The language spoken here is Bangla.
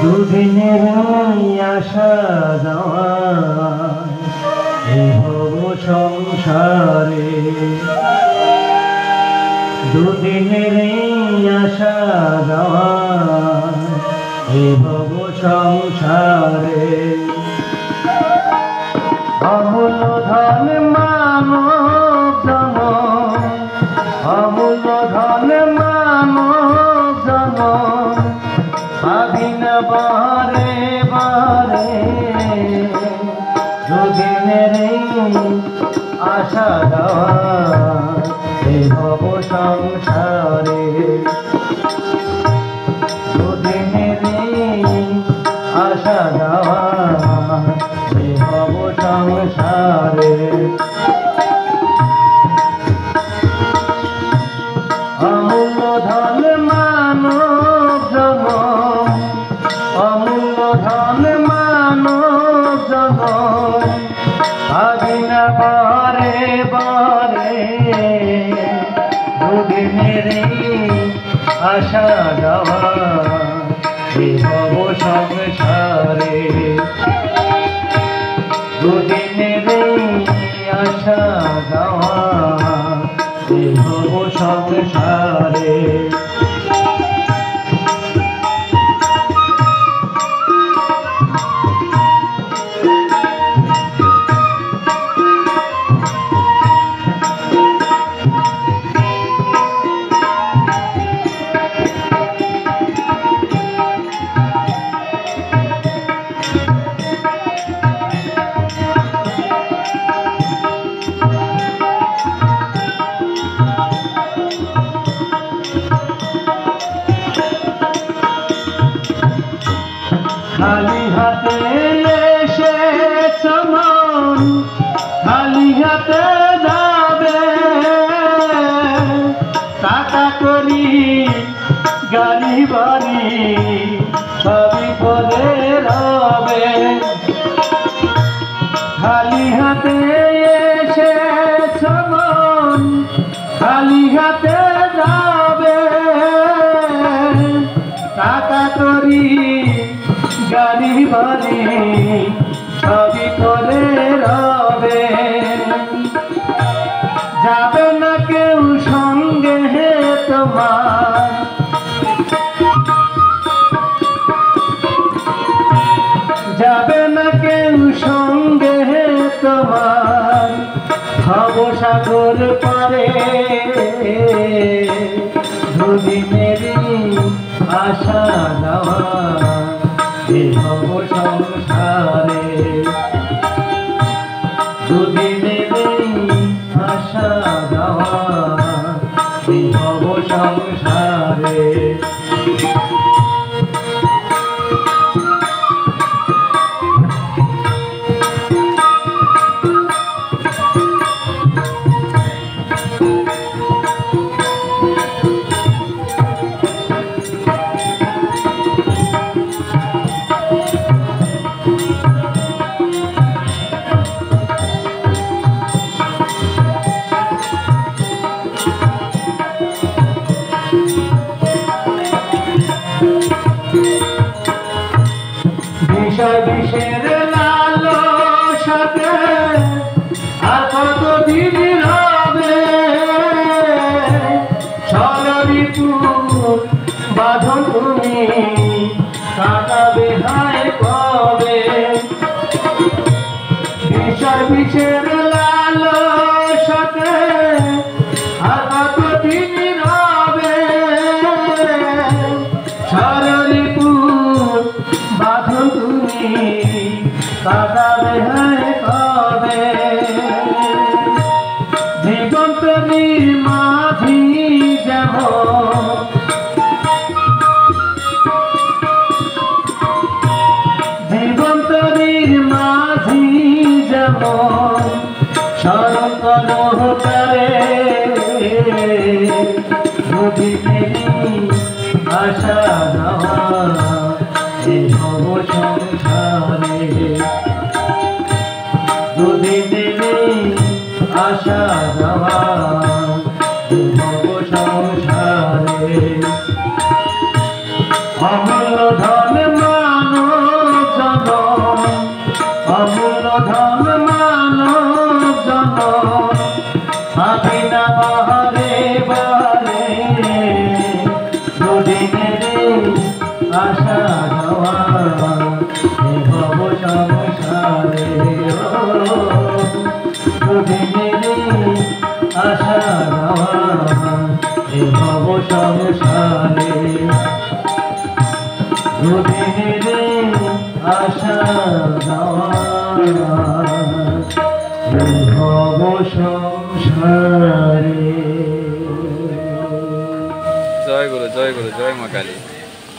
দুদিনের আশা যাওয়া এই ভব সংসারে, দুদিনের আশা যাওয়া এই ভব সংসারে। অমূল্য ধন মানব জনম, অমূল্য ধন মানব জনম, স্বাধীন বারে বারে দুদিনের আশা দেওয়া এই ভব সংসারে, দুদিনের আশা দেওয়া এই ভব সংসারে। অমূল্য ধন মানব জনম, অমূল্য ধন মানব জনম, স্বাধীন বারে বারে দুদিনের আশা দেওয়া এই ভব সংসারে, দুদিনের আশা দেওয়া এই ভব সংসারে। খালি হাতে এসেছ মন, খালি হাতে যাবে, টাকা করি গাড়ি বাড়ি সবই করে রবে। খালি হাতে এসেছ মন, খালি হাতে যাবে, টাকা করি গাড়ি বাড়ি সবই করে রবে। যাবে না কেউ সঙ্গে হে তোমার, যাবে না কেউ সঙ্গে হে তোমার, ভবসাগর পারে দুদিনের আশা দেওয়া এই ভব সংসারে, দুদিনের আশা দেওয়া এই ভব সংসারে। বিষয় বিষের লালসাতে আর কতদিন হবে, ষড়ঋতুর বাঁধন তুমি কাটাবে হায় কবে। বিষয় বিষের লালসাতে আর কতদিন হবে, ষড়ঋতুর বাঁধন তুমি কাটাবে হায় কবে। দিগন্তরীর মাঝি যেমন, দিগন্তরীর মাঝি যেমন স্মরণ করো তারে, দুদিনের আশা দেওয়া এই ভব সংসারে, দুদিনের আশা দেওয়া এই ভব সংসারে। অমূল্য ধন সংসারে দুদিনের আশা যাওয়া ভব সংসারে। জয় গুরু, জয় গুরু, জয় মা কালী।